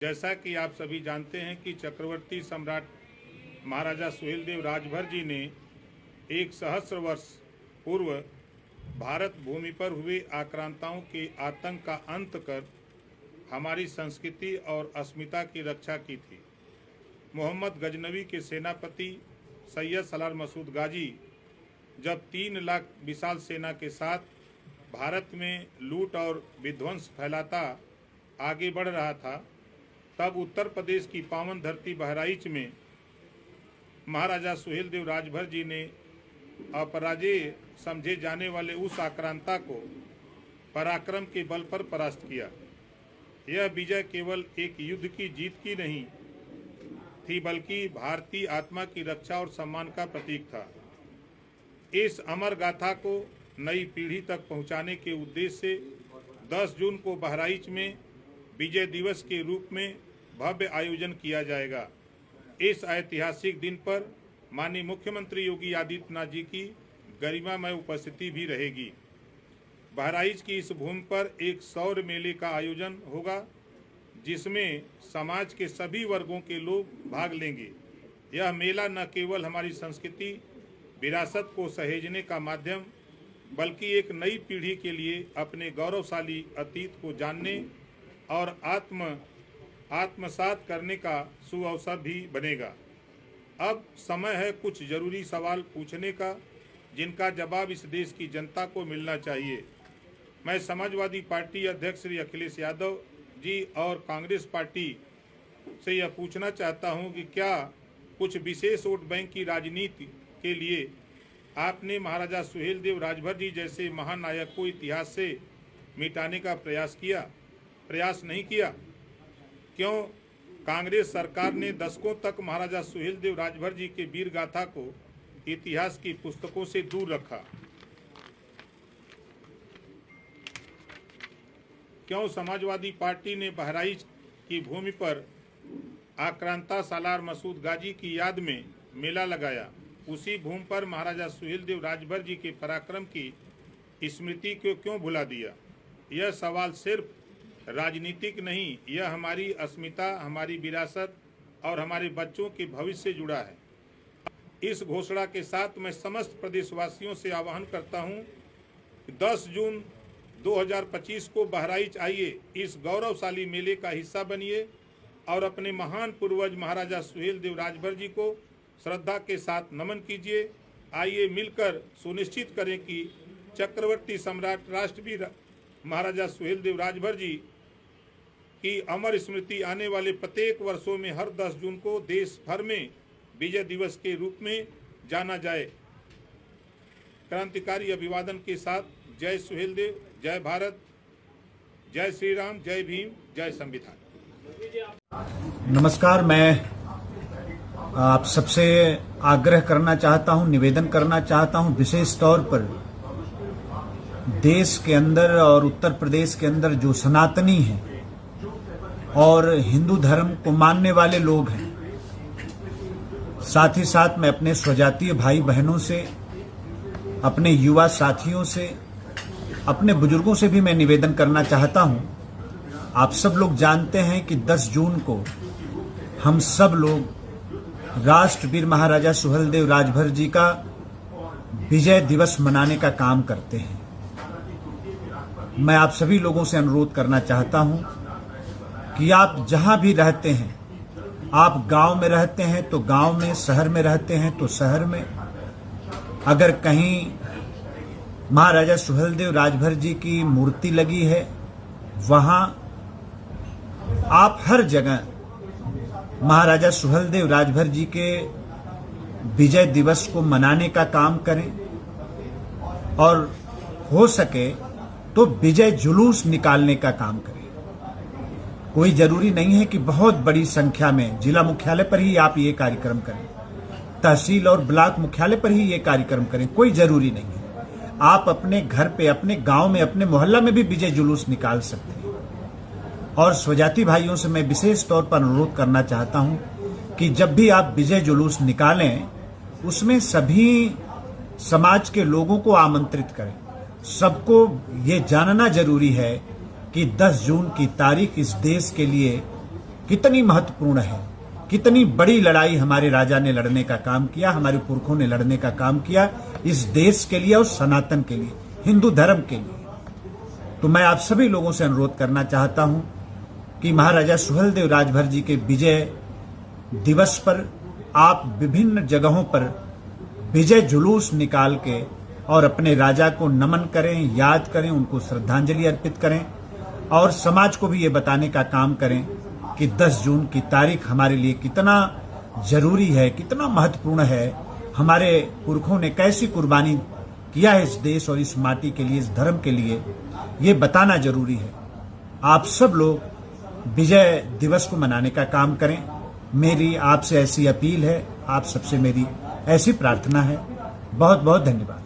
जैसा कि आप सभी जानते हैं कि चक्रवर्ती सम्राट महाराजा सुहेलदेव राजभर जी ने 1 सहस्र वर्ष पूर्व भारत भूमि पर हुए आक्रांताओं के आतंक का अंत कर हमारी संस्कृति और अस्मिता की रक्षा की थी। मोहम्मद गजनवी के सेनापति सैयद सलार मसूद गाजी जब 3 लाख विशाल सेना के साथ भारत में लूट और विध्वंस फैलाता आगे बढ़ रहा था, तब उत्तर प्रदेश की पावन धरती बहराइच में महाराजा सुहेलदेव राजभर जी ने अपराजेय समझे जाने वाले उस आक्रांता को पराक्रम के बल पर परास्त किया। यह विजय केवल एक युद्ध की जीत की नहीं थी, बल्कि भारतीय आत्मा की रक्षा और सम्मान का प्रतीक था। इस अमर गाथा को नई पीढ़ी तक पहुंचाने के उद्देश्य से 10 जून को बहराइच में विजय दिवस के रूप में भव्य आयोजन किया जाएगा। इस ऐतिहासिक दिन पर माननीय मुख्यमंत्री योगी आदित्यनाथ जी की गरिमामय उपस्थिति भी रहेगी। बहराइच की इस भूमि पर एक सौर मेले का आयोजन होगा, जिसमें समाज के सभी वर्गों के लोग भाग लेंगे। यह मेला न केवल हमारी संस्कृति विरासत को सहेजने का माध्यम, बल्कि एक नई पीढ़ी के लिए अपने गौरवशाली अतीत को जानने और आत्मसात करने का सुअवसर भी बनेगा। अब समय है कुछ जरूरी सवाल पूछने का, जिनका जवाब इस देश की जनता को मिलना चाहिए। मैं समाजवादी पार्टी अध्यक्ष श्री अखिलेश यादव जी और कांग्रेस पार्टी से यह पूछना चाहता हूं कि क्या कुछ विशेष वोट बैंक की राजनीति के लिए आपने महाराजा सुहेलदेव राजभर जी जैसे महानायक को इतिहास से मिटाने का प्रयास नहीं किया? क्यों कांग्रेस सरकार ने दशकों तक महाराजा सुहेलदेव राजभर जी के वीर गाथा को इतिहास की पुस्तकों से दूर रखा? क्यों समाजवादी पार्टी ने बहराइच की भूमि पर आक्रांता सालार मसूद गाजी की याद में मेला लगाया? उसी भूमि पर महाराजा सुहेलदेव राजभर जी के पराक्रम की स्मृति को क्यों भुला दिया? यह सवाल सिर्फ राजनीतिक नहीं, यह हमारी अस्मिता, हमारी विरासत और हमारे बच्चों के भविष्य से जुड़ा है। इस घोषणा के साथ मैं समस्त प्रदेशवासियों से आह्वान करता हूं कि 10 जून 2025 को बहराइच आइए, इस गौरवशाली मेले का हिस्सा बनिए और अपने महान पूर्वज महाराजा सुहेलदेव राजभर जी को श्रद्धा के साथ नमन कीजिए। आइए मिलकर सुनिश्चित करें कि चक्रवर्ती सम्राट राष्ट्रवीर महाराजा सुहेलदेव राजभर जी की अमर स्मृति आने वाले प्रत्येक वर्षों में हर 10 जून को देश भर में विजय दिवस के रूप में जाना जाए। क्रांतिकारी अभिवादन के साथ जय सुहेलदेव, जय भारत, जय श्री राम, जय भीम, जय संविधान। नमस्कार, मैं आप सबसे आग्रह करना चाहता हूं, निवेदन करना चाहता हूं, विशेष तौर पर देश के अंदर और उत्तर प्रदेश के अंदर जो सनातनी हैं और हिंदू धर्म को मानने वाले लोग हैं, साथ ही साथ मैं अपने स्वजातीय भाई बहनों से, अपने युवा साथियों से, अपने बुजुर्गों से भी मैं निवेदन करना चाहता हूं। आप सब लोग जानते हैं कि 10 जून को हम सब लोग राष्ट्रवीर महाराजा सुहेलदेव राजभर जी का विजय दिवस मनाने का काम करते हैं। मैं आप सभी लोगों से अनुरोध करना चाहता हूं कि आप जहां भी रहते हैं, आप गांव में रहते हैं तो गांव में, शहर में रहते हैं तो शहर में, अगर कहीं महाराजा सुहेलदेव राजभर जी की मूर्ति लगी है, वहां आप हर जगह महाराजा सुहेलदेव राजभर जी के विजय दिवस को मनाने का काम करें और हो सके तो विजय जुलूस निकालने का काम करें। कोई जरूरी नहीं है कि बहुत बड़ी संख्या में जिला मुख्यालय पर ही आप ये कार्यक्रम करें, तहसील और ब्लॉक मुख्यालय पर ही ये कार्यक्रम करें, कोई जरूरी नहीं है। आप अपने घर पे, अपने गांव में, अपने मोहल्ला में भी विजय जुलूस निकाल सकते हैं। और स्वजाती भाइयों से मैं विशेष तौर पर अनुरोध करना चाहता हूं कि जब भी आप विजय जुलूस निकालें, उसमें सभी समाज के लोगों को आमंत्रित करें। सबको ये जानना जरूरी है कि 10 जून की तारीख इस देश के लिए कितनी महत्वपूर्ण है, कितनी बड़ी लड़ाई हमारे राजा ने लड़ने का काम किया, हमारे पुरखों ने लड़ने का काम किया इस देश के लिए और सनातन के लिए, हिंदू धर्म के लिए। तो मैं आप सभी लोगों से अनुरोध करना चाहता हूं कि महाराजा सुहेलदेव राजभर जी के विजय दिवस पर आप विभिन्न जगहों पर विजय जुलूस निकाल के और अपने राजा को नमन करें, याद करें, उनको श्रद्धांजलि अर्पित करें और समाज को भी ये बताने का काम करें कि 10 जून की तारीख हमारे लिए कितना जरूरी है, कितना महत्वपूर्ण है, हमारे पुरखों ने कैसी कुर्बानी किया है इस देश और इस माटी के लिए, इस धर्म के लिए, ये बताना जरूरी है। आप सब लोग विजय दिवस को मनाने का काम करें। मेरी आपसे ऐसी अपील है, आप सबसे मेरी ऐसी प्रार्थना है। बहुत बहुत धन्यवाद।